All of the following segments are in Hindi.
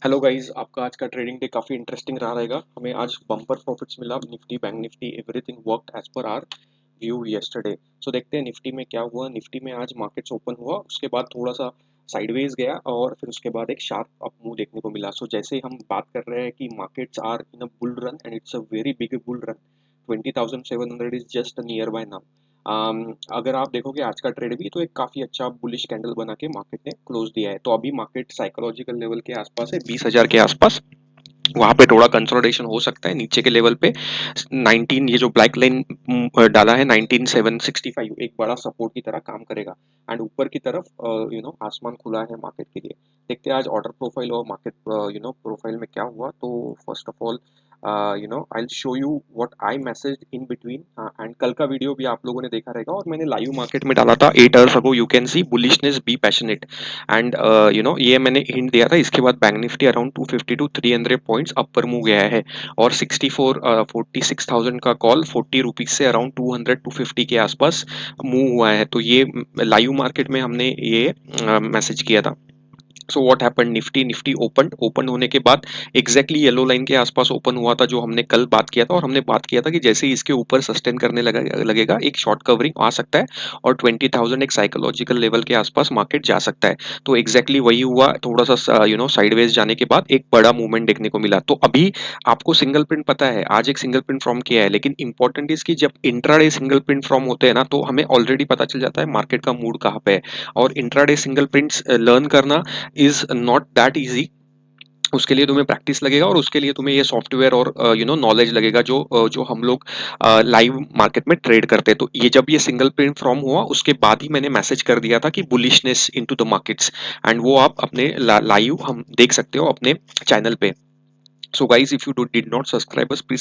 हेलो गाइस, आपका आज का ट्रेडिंग डे काफ़ी इंटरेस्टिंग रहा रहेगा। हमें आज बम्पर प्रॉफिट्स मिला। Nifty, bank Nifty, everything worked as per our view yesterday. So देखते हैं निफ्टी में क्या हुआ। निफ्टी में आज मार्केट्स ओपन हुआ, उसके बाद थोड़ा सा साइडवेज गया और फिर उसके बाद एक शार्प अप मूव देखने को मिला। सो जैसे हम बात कर रहे हैं कि markets are in a bull run and it's a very big bull run. 20,700 is just nearby now. अगर आप देखोगे आज का ट्रेड भी तो एक काफ़ी अच्छा बुलिश कैंडल बना के मार्केट ने क्लोज दिया है। तो अभी मार्केट साइकोलॉजिकल लेवल के आसपास है, 20,000 के आसपास। वहां पे थोड़ा कंसोलिडेशन हो सकता है नीचे के लेवल पे। 19, ये जो ब्लैक लाइन डाला है 19,765, एक बड़ा सपोर्ट की तरह काम करेगा। एंड ऊपर की तरफ आसमान खुला है मार्केट के लिए। देखते हैं आज ऑर्डर प्रोफाइल और मार्केट प्रोफाइल में क्या हुआ। तो first of all I will show you what I message in between. And कल का वीडियो भी आप लोगों ने देखा रहेगा और मैंने लाइव मार्केट में डाला था 8 hours ago. You can see bullishness be passionate. And ये मैंने हिंट दिया था। इसके बाद bank Nifty around 250 to 300 points upper move गया है और 46,000 का कॉल 40 रुपीज से अराउंड 200 टू 50 के आसपास मूव हुआ है। तो ये लाइव मार्केट में हमने ये मैसेज किया था। So what happened, Nifty open होने के बाद एग्जैक्टली येलो लाइन के आसपास ओपन हुआ था, जो हमने कल बात किया था। और हमने बात किया था कि जैसे ही इसके ऊपर सस्टेन करने लगेगा एक शॉर्ट कवरिंग आ सकता है और 20,000 एक साइकोलॉजिकल लेवल के आसपास मार्केट जा सकता है। तो एग्जैक्टली वही हुआ। थोड़ा सा साइडवेज जाने के बाद एक बड़ा मूवमेंट देखने को मिला। तो अभी आपको सिंगल प्रिंट पता है, आज एक सिंगल प्रिंट फॉर्म किया है, लेकिन इंपॉर्टेंट इज कि जब इंट्राडे सिंगल प्रिंट फॉर्म होते हैं ना, तो हमें ऑलरेडी पता चल जाता है मार्केट का मूड कहाँ पे है। और इंट्राडे सिंगल प्रिंट्स लर्न करना इज नॉट दैट इजी। उसके लिए तुम्हें प्रैक्टिस लगेगा और उसके लिए तुम्हें ये सॉफ्टवेयर और नॉलेज लगेगा जो जो हम लोग लाइव मार्केट में ट्रेड करते हैं। तो ये जब ये सिंगल प्रिंट फॉर्म हुआ उसके बाद ही मैंने मैसेज कर दिया था कि bullishness into the markets. And वो आप अपने लाइव हम देख सकते हो अपने चैनल पे। So guys, if you did not subscribe us, please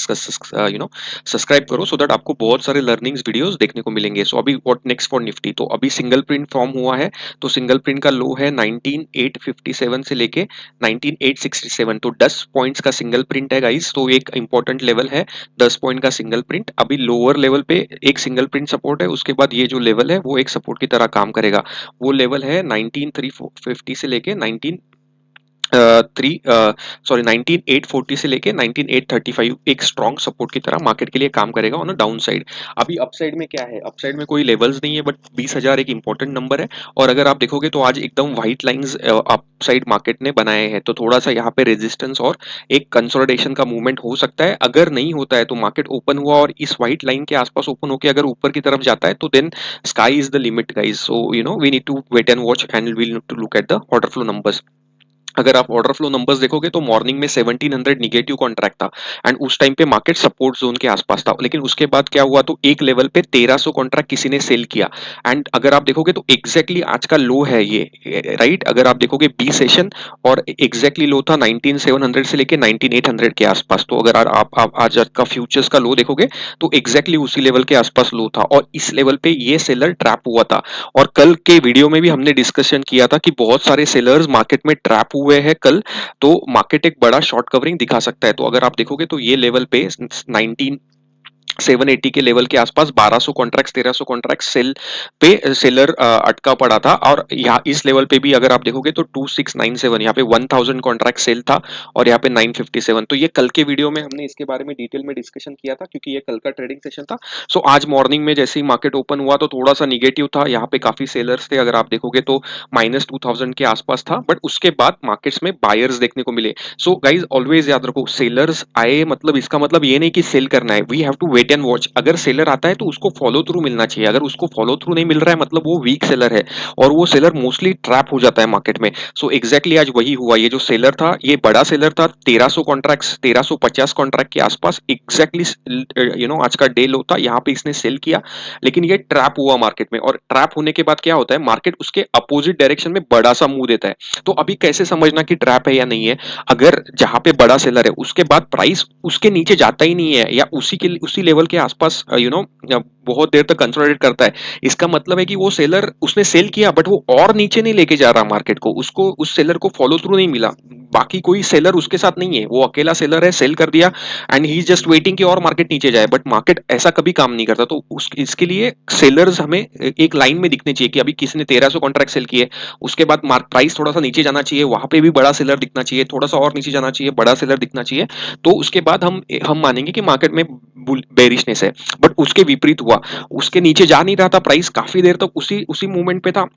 subscribe करो सो दैट आपको बहुत सारे लर्निंग्स वीडियोस देखने को मिलेंगे। सो अभी व्हाट नेक्स्ट फॉर निफ्टी, तो अभी सिंगल प्रिंट फॉर्म हुआ है। तो सिंगल प्रिंट का लो है 19,857 से लेके 19,867। तो 10 पॉइंट्स का सिंगल प्रिंट है गाइज। तो एक इंपॉर्टेंट लेवल है 10 पॉइंट का सिंगल प्रिंट। अभी लोअर लेवल पे एक सिंगल प्रिंट सपोर्ट है, उसके बाद ये जो लेवल है वो एक सपोर्ट की तरह काम करेगा। वो लेवल है 19,350 से लेके 19,840 से लेके 19,835 एक स्ट्रॉन्ग सपोर्ट की तरह मार्केट के लिए काम करेगा ऑन अ डाउन साइड। अभी अपसाइड में क्या है, अपसाइड में कोई लेवल्स नहीं है, बट 20,000 एक इंपॉर्टेंट नंबर है। और अगर आप देखोगे तो आज एकदम व्हाइट लाइंस अपसाइड मार्केट ने बनाए हैं। तो थोड़ा सा यहाँ पे रेजिस्टेंस और एक कंसोलिडेशन का मूवमेंट हो सकता है। अगर नहीं होता है तो मार्केट ओपन हुआ और इस व्हाइट लाइन के आसपास ओपन होकर अगर ऊपर की तरफ जाता है तो then sky is the limit guys. So we need to wait and watch and we need to look at the order flow numbers. अगर आप ऑर्डर फ्लो नंबर्स देखोगे तो मॉर्निंग में 1700 निगेटिव कॉन्ट्रैक्ट था एंड उस टाइम पे मार्केट सपोर्ट जोन के आसपास था। लेकिन उसके बाद क्या हुआ, तो एक लेवल पे 1300 कॉन्ट्रैक्ट किसी ने सेल किया। एंड अगर आप देखोगे तो एग्जैक्टली आज का लो है ये, राइट। अगर आप देखोगे बी सेशन और एग्जैक्टली लो था 19,700 से लेके 19,800 के आसपास। तो अगर आप आज का फ्यूचर्स का लो देखोगे तो एग्जैक्टली उसी लेवल के आसपास लो था और इस लेवल पे ये सेलर ट्रैप हुआ था। और कल के वीडियो में भी हमने डिस्कशन किया था कि बहुत सारे सेलर्स मार्केट में ट्रैप हुए हैं कल। तो मार्केट एक बड़ा शॉर्ट कवरिंग दिखा सकता है। तो अगर आप देखोगे तो ये लेवल पे 780 के लेवल के आसपास 1200 कॉन्ट्रैक्ट्स 1300 कॉन्ट्रैक्ट सेल पे सेलर अटका पड़ा था। और यहाँ इस लेवल पे भी अगर आप देखोगे तो 2697, यहाँ पे 1000 कॉन्ट्रैक्ट सेल था और यहाँ पे 957। तो ये कल के वीडियो में हमने इसके बारे में डिटेल में डिस्कशन किया था क्योंकि ये कल का ट्रेडिंग सेशन था। सो आज मॉर्निंग में जैसे ही मार्केट ओपन हुआ तो थोड़ा सा निगेटिव था, यहाँ पे काफी सेलर्स थे। अगर आप देखोगे तो -2000 के आसपास था, बट उसके बाद मार्केट्स में बायर्स देखने को मिले। सो गाइज ऑलवेज याद रखो, सेलर्स आए मतलब इसका मतलब ये नहीं कि सेल करना है। We have to wait and watch. अगर सेलर आता है तो उसको फॉलो थ्रू मिलना चाहिए। अगर उसको फॉलो थ्रू नहीं मिल रहा है मतलब वो वीक सेलर है और वो सेलर मोस्टली ट्रैप हो जाता है मार्केट में। सो एग्जैक्टली आज वही हुआ। ये जो सेलर था ये बड़ा सेलर था, 1300 कॉन्ट्रैक्ट्स 1350 कॉन्ट्रैक्ट के आसपास एग्जैक्टली आज का डे लो था, यहाँ पे इसने सेल किया। लेकिन ये ट्रैप हुआ मार्केट में और ट्रैप होने के बाद क्या होता है, मार्केट उसके अपोजिट डायरेक्शन में बड़ा सा मूव देता है। तो अभी कैसे समझना कि ट्रैप है या नहीं है, अगर जहां पे बड़ा सेलर है उसके बाद प्राइस उसके नीचे जाता ही नहीं है या उसी लेवल के आसपास बहुत देर तक कंसोलिडेट करता है, इसका मतलब है कि वो सेलर उसने सेल किया बट वो और नीचे नहीं लेके जा रहा मार्केट को, उसको उस सेलर को फॉलो थ्रू नहीं मिला, बाकी कोई सेलर उसके साथ नहीं है, वो अकेला सेलर है, सेल कर दिया and he is just waiting कि और मार्केट नीचे जाए, बट मार्केट ऐसा कभी काम नहीं करता। तो इसके लिए सेलर्स हमें एक लाइन में दिखने चाहिए कि अभी किसी ने 1300 कॉन्ट्रैक्ट सेल किए, उसके बाद प्राइस थोड़ा सा नीचे जाना चाहिए, वहां पे भी बड़ा सेलर दिखना चाहिए, थोड़ा सा और नीचे जाना चाहिए, बड़ा सेलर दिखना चाहिए, तो उसके बाद हम मानेंगे कि मार्केट में बेरिशनेस है। बट उसके विपरीत हुआ, उसके नीचे जा नहीं रहा था प्राइस, काफी देर तक उसी उसी मूवमेंट पे था,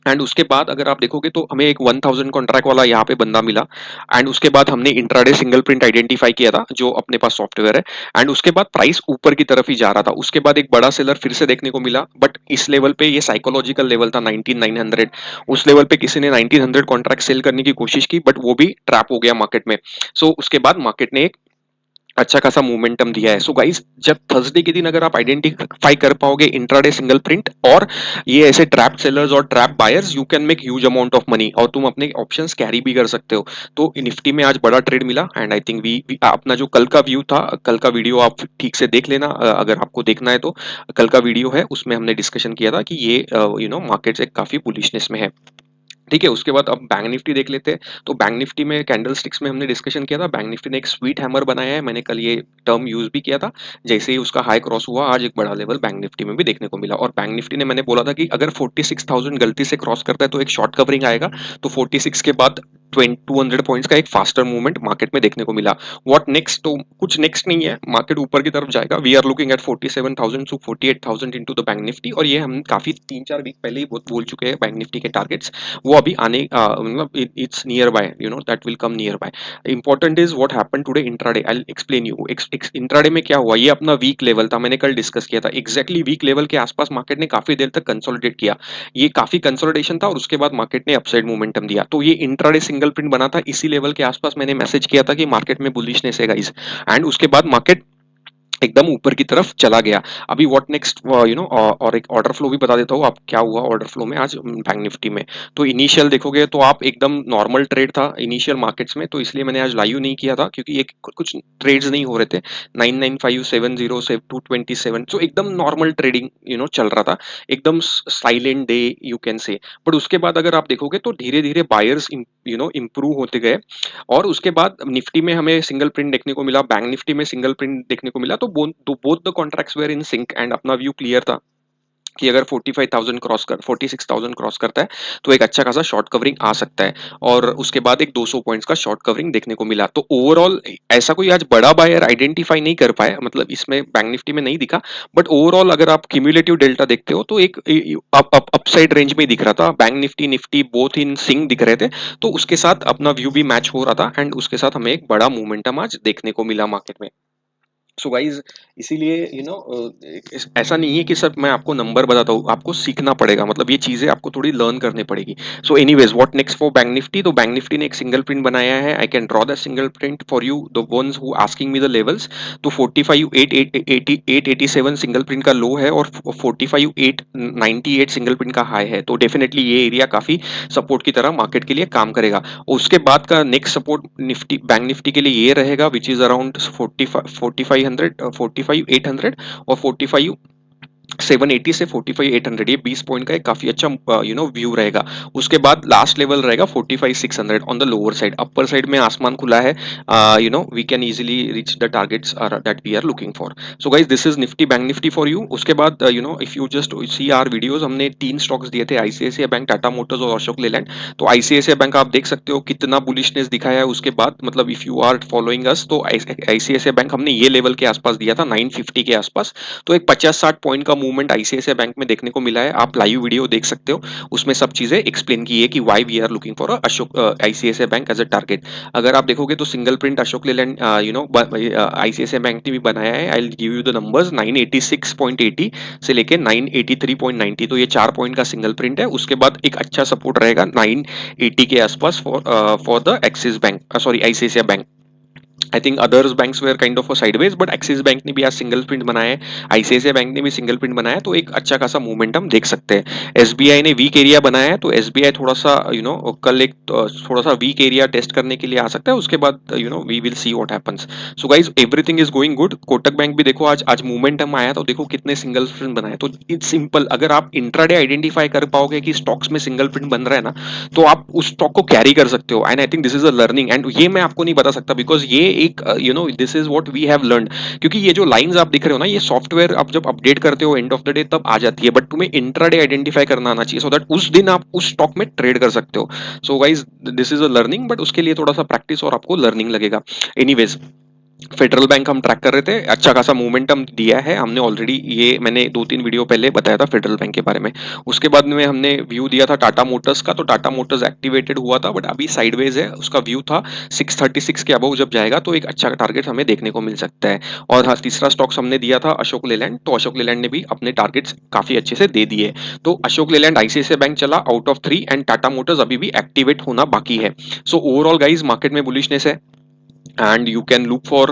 एंड उसके बाद अगर आप देखोगे तो हमें एक 1000 कॉन्ट्रैक्ट वाला यहाँ पे बंदा मिला, एंड उसके बाद हमने इंट्राडे सिंगल प्रिंट आइडेंटिफाई किया था जो अपने पास सॉफ्टवेयर है, एंड उसके बाद प्राइस ऊपर की तरफ ही जा रहा था, उसके बाद एक बड़ा सेलर फिर से देखने को मिला, बट इस लेवल पे ये साइकोलॉजिकल लेवल था 19900, उस लेवल पे किसी ने 1900 कॉन्ट्रैक्ट सेल करने की कोशिश की बट वो भी ट्रैप हो गया मार्केट में। सो उसके बाद मार्केट ने एक अच्छा खासा मोमेंटम दिया है। सो गाइस, जब थर्सडे के दिन अगर आप आइडेंटिफाई कर पाओगे इंट्राडे सिंगल प्रिंट और ये ऐसे ट्रैप सेलर्स और trap buyers, you can make huge amount of money, और तुम अपने ऑप्शंस कैरी भी कर सकते हो। तो निफ्टी में आज बड़ा ट्रेड मिला, एंड आई थिंक वी अपना जो कल का व्यू था, कल का वीडियो आप ठीक से देख लेना, अगर आपको देखना है तो कल का वीडियो है, उसमें हमने डिस्कशन किया था कि ये मार्केट एक काफी बुलिशनेस में है। ठीक है, उसके बाद अब बैंक निफ्टी देख लेते हैं। तो बैंक निफ्टी में कैंडल स्टिक्स में हमने डिस्कशन किया था, बैंक निफ्टी ने एक स्वीट हैमर बनाया है, मैंने कल ये टर्म यूज भी किया था। जैसे ही उसका हाई क्रॉस हुआ, आज एक बड़ा लेवल बैंक निफ्टी में भी देखने को मिला, और बैंक निफ्टी ने मैंने बोला था कि अगर 46,000 गलती से क्रॉस करता है तो एक शॉर्ट कवरिंग आएगा, तो 46 के बाद 200 पॉइंट्स का एक फास्टर मूवमेंट मार्केट में देखने को मिला। What next? तो कुछ नेक्स्ट नहीं है, मार्केट ऊपर की तरफ जाएगा। We are looking at 47,000 to 48,000 into the bank Nifty, और ये हम काफी 3-4 वीक पहले ही बहुत बोल चुके हैं बैंक निफ्टी के टारगेट्स, वो अभी आने मतलब it's near by, that will come near by. Important is what happened today intraday, I will explain you. Intraday में क्या हुआ, ये अपना वीक लेवल था, मैंने कल डिस्कस किया था, एग्जैक्टली वीक लेवल के आसपास मार्केट ने काफी देर तक कंसोलिडेट किया, ये काफी कंसोलिडेशन था, और उसके बाद मार्केट ने अपसाइड मोमेंटम दिया। तो ये इंट्राडे सिंगल प्रिंट बना था, इसी लेवल के आसपास मैंने मैसेज किया था कि मार्केट में बुलिशनेस है गाइस, एंड उसके बाद मार्केट एकदम ऊपर की तरफ चला गया। अभी व्हाट नेक्स्ट, और एक ऑर्डर फ्लो भी बता देता हूँ आप, क्या हुआ ऑर्डर फ्लो में आज बैंक निफ्टी में। तो इनिशियल देखोगे तो आप एकदम नॉर्मल ट्रेड था इनिशियल मार्केट्स में, तो इसलिए मैंने आज लाइव नहीं किया था, क्योंकि ये कुछ ट्रेड्स नहीं हो रहे थे। 99570 से 227, तो एकदम नॉर्मल ट्रेडिंग चल रहा था, एकदम silent day you can say. But उसके बाद अगर आप देखोगे तो धीरे धीरे बायर्स इंप्रूव होते गए, और उसके बाद निफ्टी में हमें सिंगल प्रिंट देखने को मिला, बैंक निफ्टी में सिंगल प्रिंट देखने को मिला, तो both the contracts were in sync, and अपना व्यू क्लियर था कि अगर 46,000 क्रॉस करता है तो एक अच्छा खासा शॉर्ट कवरिंग आ सकता है, और उसके बाद एक 200 पॉइंट्स का शॉर्ट कवरिंग देखने को मिला। तो ओवरऑल ऐसा कोई आज बड़ा बायर आइडेंटिफाई नहीं कर पाया, मतलब इसमें बैंक निफ्टी में नहीं दिखा, बट ओवरऑल अगर आप क्यूमुलेटिव डेल्टा देखते हो तो एक अपसाइड रेंज में दिख रहा था, bank Nifty Nifty both in sync दिख रहे थे, तो उसके साथ अपना व्यू भी मैच हो रहा था, एंड उसके साथ हमें एक बड़ा मोमेंटम आज देखने को मिला मार्केट में। सो गाइज, इसीलिए ऐसा नहीं है कि सब मैं आपको नंबर बताता हूँ, आपको सीखना पड़ेगा, मतलब ये चीजें आपको थोड़ी लर्न करनी पड़ेगी। So anyways, what next for bank Nifty? तो बैंक निफ्टी ने एक सिंगल प्रिंट बनाया है, I can draw the single print for you, the ones who asking me the levels. तो 45,887 सिंगल प्रिंट का लो है, और 45,898 सिंगल प्रिंट का हाई है, तो डेफिनेटली ये एरिया काफी सपोर्ट की तरह मार्केट के लिए काम करेगा। उसके बाद का next support Nifty bank Nifty के लिए ये रहेगा, विच इज अराउंड 45,800 और 45,780 से 45,800, ये 20 पॉइंट का एक काफी अच्छा व्यू रहेगा। उसके बाद लास्ट लेवल रहेगा 45,600 on the lower side, upper side में आसमान खुला है, we can easily reach the targets that we are looking for. So guys, this is Nifty bank Nifty for you. उसके बाद if you just see our videos, हमने 3 स्टॉक्स दिए थे, आईसीआईसीआई बैंक, टाटा मोटर्स और अशोक लेलैंड। तो आईसीआईसीआई बैंक आप देख सकते हो कितना बुलिशनेस दिखाया है उसके बाद, मतलब if you are following us, तो आईसीआईसीआई बैंक हमने ये लेवल के आसपास दिया था 950 के आसपास, तो एक 50-60 पॉइंट का मूवमेंट आईसीआईसीआई बैंक में देखने को मिला है। आप लाइव वीडियो देख सकते हो, उसमें सब चीजें एक्सप्लेन की है कि why we are looking for Ashok ICICI bank as a target. अगर आप देखोगे तो single print Ashok Leyland ICICI bank ने भी बनाया है, I will give you the numbers, 986.80 से लेके 983.90, तो ये 4 पॉइंट का सिंगल प्रिंट है। उसके बाद एक अच्छा सपोर्ट रहेगा 980 के आसपास for the Axis bank, sorry ICICI bank. I think others banks were kind of a sideways, but Axis bank ने भी आज सिंगल प्रिंट बनाया है, आईसीआईसीआई बैंक ने भी सिंगल प्रिंट बनाया है, तो एक अच्छा खासा मूवमेंट हम देख सकते हैं। एसबीआई ने वीक एरिया बनाया है, तो एसबीआई थोड़ा सा कल एक थोड़ा सा वीक एरिया टेस्ट करने के लिए आ सकता है, उसके बाद we will see what happens. So guys everything is going good. Kotak bank भी देखो आज आज मूवमेंटम आया, तो देखो कितने सिंगल प्रिंट बनाए, तो इट्स सिंपल। अगर आप इंट्राडे आइडेंटिफाई कर पाओगे कि स्टॉक्स में सिंगल प्रिंट बन रहा है ना, तो आप उस स्टॉक को कैरी कर सकते हो। And I think this is a learning, and ये मैं आपको नहीं बता सकता बिकॉज ये एक this is what we have learned. क्योंकि ये जो लाइंस आप दिख रहे हो ना, ये सॉफ्टवेयर आप जब अपडेट करते हो एंड ऑफ द डे तब आ जाती है, बट तुम्हें इंट्राडे आइडेंटिफाई करना आना चाहिए, सो दैट उस दिन आप उस स्टॉक में ट्रेड कर सकते हो। So guys this is a learning, but उसके लिए थोड़ा सा प्रैक्टिस और आपको लर्निंग लगेगा। एनीवेज, फेडरल बैंक हम ट्रैक कर रहे थे, अच्छा खासा मोमेंटम दिया है हमने ऑलरेडी, ये मैंने 2-3 वीडियो पहले बताया था फेडरल बैंक के बारे में। उसके बाद में हमने व्यू दिया था टाटा मोटर्स का, तो टाटा मोटर्स एक्टिवेटेड हुआ था, बट अभी साइडवेज है, उसका व्यू था 636 के अबव जब जाएगा तो एक अच्छा टारगेट हमें देखने को मिल सकता है। और हाँ, तीसरा स्टॉक्स हमने दिया था अशोक लेलैंड, तो अशोक लेलैंड ने भी अपने टारगेट्स काफी अच्छे से दे दिए। तो अशोक लेलैंड आईसीआईसीआई बैंक चला out of 3, and Tata motors अभी भी एक्टिवेट होना बाकी है। सो ओवरऑल गाइज मार्केट में बुलिशनेस है, and you can look for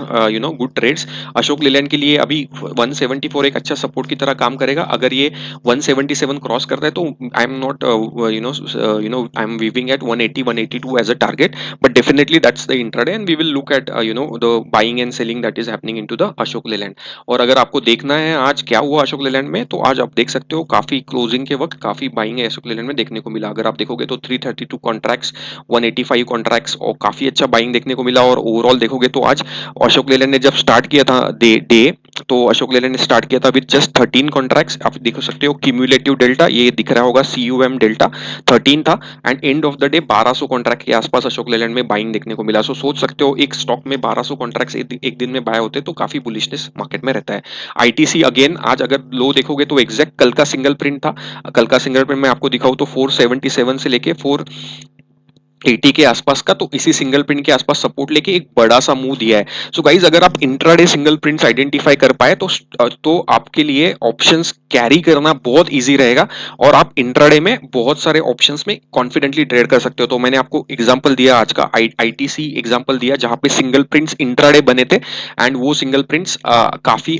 good trades. Ashok Leyland के लिए अभी 174 एक अच्छा सपोर्ट की तरह काम करेगा। अगर ये 177 क्रॉस करता है तो I am not I am viewing at 180 182 as a target, but definitely that's the intraday, and we will look at the buying and selling that is happening into the Ashok Leyland. और अगर आपको देखना है आज क्या हुआ अशोक लेलैंड में, तो आज आप देख सकते हो काफी क्लोजिंग के वक्त काफी बाइंग अशोक लेलैंड में देखने को मिला। अगर आप देखोगे तो 332 कॉन्ट्रैक्ट्स, 185 कॉन्ट्रैक्ट्स, और काफी अच्छा बाइंग देखने को मिला। और ओवरऑल देखोगे तो आज अशोक लेलैंड ने जब स्टार्ट किया था डे, तो अशोक लेलैंड ने स्टार्ट किया था विद जस्ट 13 कॉन्ट्रैक्ट्स। आप देख सकते हो क्यूमुलेटिव डेल्टा, ये दिख रहा होगा CUM डेल्टा 13 था, and and of the day 1200 contract के आसपास अशोक लेलैंड में बाइंग देखने को मिला। सो सोच सकते हो एक स्टॉक में 1200 कॉन्ट्रैक्ट्स एक दिन में बाय होते तो काफी बुलिशनेस मार्केट में रहता है। आईटीसी अगेन आज अगर लो देखोगे तो एग्जैक्ट कल का सिंगल प्रिंट था, कल का सिंगल प्रिंट मैं आपको दिखाऊं तो 477 से लेके 480 के आसपास का, तो इसी सिंगल प्रिंट के आसपास सपोर्ट लेके एक बड़ा सा मूव दिया है। सो गाइज अगर आप इंट्राडे सिंगल प्रिंट्स आइडेंटिफाई कर पाए तो आपके लिए ऑप्शंस कैरी करना बहुत इजी रहेगा, और आप इंट्राडे में बहुत सारे ऑप्शंस में कॉन्फिडेंटली ट्रेड कर सकते हो। तो मैंने आपको एग्जांपल दिया आज का, आईटीसी एग्जांपल दिया जहां पे सिंगल प्रिंट्स इंट्राडे बने थे, एंड वो सिंगल प्रिंट्स काफी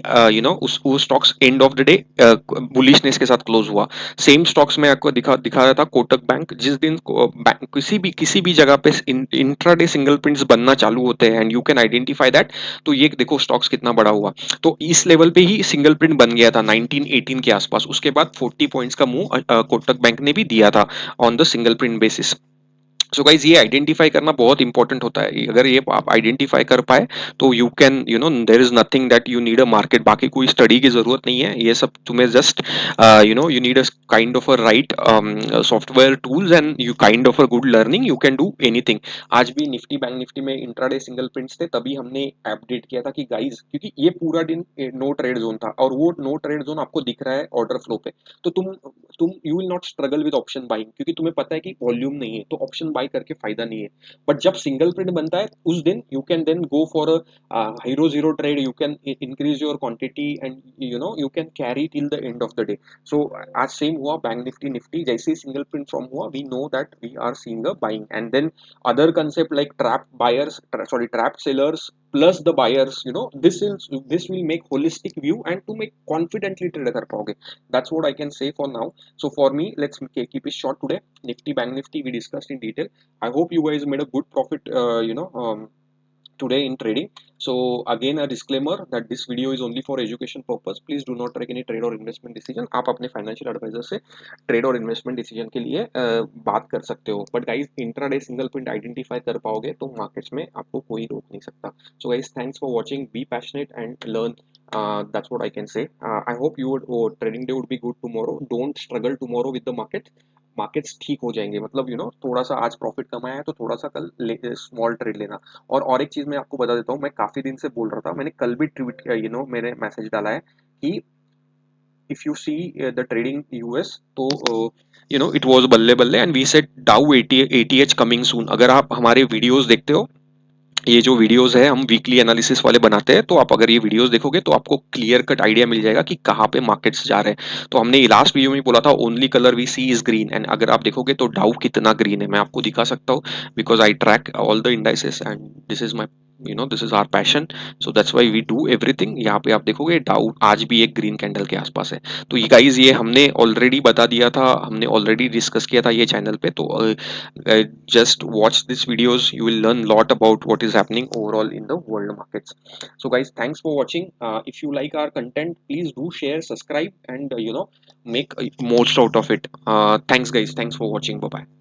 उस stocks and of the day bullishness के साथ क्लोज हुआ। सेम स्टॉक्स में आपको दिखा रहा था कोटक बैंक, जिस दिन किसी भी जगह पे इंट्राडे सिंगल प्रिंट्स बनना चालू होते हैं, and you can identify that, तो ये देखो स्टॉक्स कितना बड़ा हुआ। तो इस लेवल पे ही सिंगल प्रिंट बन गया था 1918 के आसपास, उसके बाद 40 पॉइंट्स का मूव कोटक बैंक ने भी दिया था on the single print basis. So guys ये आइडेंटिफाई करना बहुत इंपॉर्टेंट होता है, अगर ये आप आइडेंटिफाई कर पाए तो you can there is nothing that you need a market, बाकी कोई स्टडी की जरूरत नहीं है, ये सब तुम्हें just you need a kind of a right software tools, and you kind of a good learning, you can do anything. आज भी निफ्टी बैंक निफ्टी में इंट्राडे सिंगल प्रिंट्स थे, तभी हमने अपडेट किया था कि गाइज, क्योंकि ये पूरा दिन नो ट्रेड जोन था, और वो नो ट्रेड जोन आपको दिख रहा है ऑर्डर फ्लो पे, तो तुम you will not struggle with option buying, क्योंकि तुम्हें पता है कि वॉल्यूम नहीं है, तो ऑप्शन बाय करके फायदा नहीं है। बट जब सिंगल प्रिंट बनता है उस दिन you can then go for a hero zero trade, you can increase your quantity, and you can carry till the end of the day. So आज सेम हुआ बैंक निफ्टी निफ्टी, जैसे ही सिंगल प्रिंट फॉर्म हुआ we know that we are seeing a buying, and then other concept like trap buyers, trapped sellers plus the buyers, this will make holistic view and to make confidently trade कर पाओगे। That's what I can say for now. So for me, let's keep it short today. Nifty, Bank Nifty, we discussed in detail. I hope you guys made a good profit, today in trading. So again, a disclaimer that this video is only for education purpose. Please do not take any trade or investment decision. आप अपने financial advisor से trade और investment decision के लिए बात कर सकते हो. But guys, intraday single print identify कर पाओगे तो markets में आपको कोई रोक नहीं सकता. So guys, thanks for watching. Be passionate and learn. That's what I can say. I hope trading day would be good tomorrow. Don't struggle tomorrow with the market. Markets ठीक हो जाएंगे, मतलब थोड़ा सा आज प्रॉफिट कमाया है तो थोड़ा सा कल स्मॉल ट्रेड लेना। और एक चीज मैं आपको बता देता हूँ, मैं काफी दिन से बोल रहा था, मैंने कल भी ट्वीट मैंने मैसेज डाला है कि if you see the trading US, तो इट वाज बल्ले बल्ले, एंड वी सेड डाउ 80 कमिंग सून। अगर आप हमारे वीडियोस देखते हो, ये जो वीडियोस है हम वीकली एनालिसिस वाले बनाते हैं, तो आप अगर ये वीडियोस देखोगे तो आपको क्लियर कट आइडिया मिल जाएगा कि कहाँ पे मार्केट्स जा रहे हैं। तो हमने लास्ट वीडियो में बोला था only colour we see is green, and अगर आप देखोगे तो डाउ कितना ग्रीन है मैं आपको दिखा सकता हूँ, because I track all the indices and this is my you know this is our passion, so that's why we do everything. यहाँ पे आप देखोगे डाउट आज भी एक ग्रीन कैंडल के आसपास है। तो ये गाइज ये हमने ऑलरेडी बता दिया था, हमने ऑलरेडी डिस्कस किया था ये चैनल पे। तो just watch these videos, you will learn a lot about what is happening overall in the world markets. So guys, thanks for watching. If you like our content, please do share, subscribe, and make most out of it. Thanks guys, thanks for watching. Bye bye.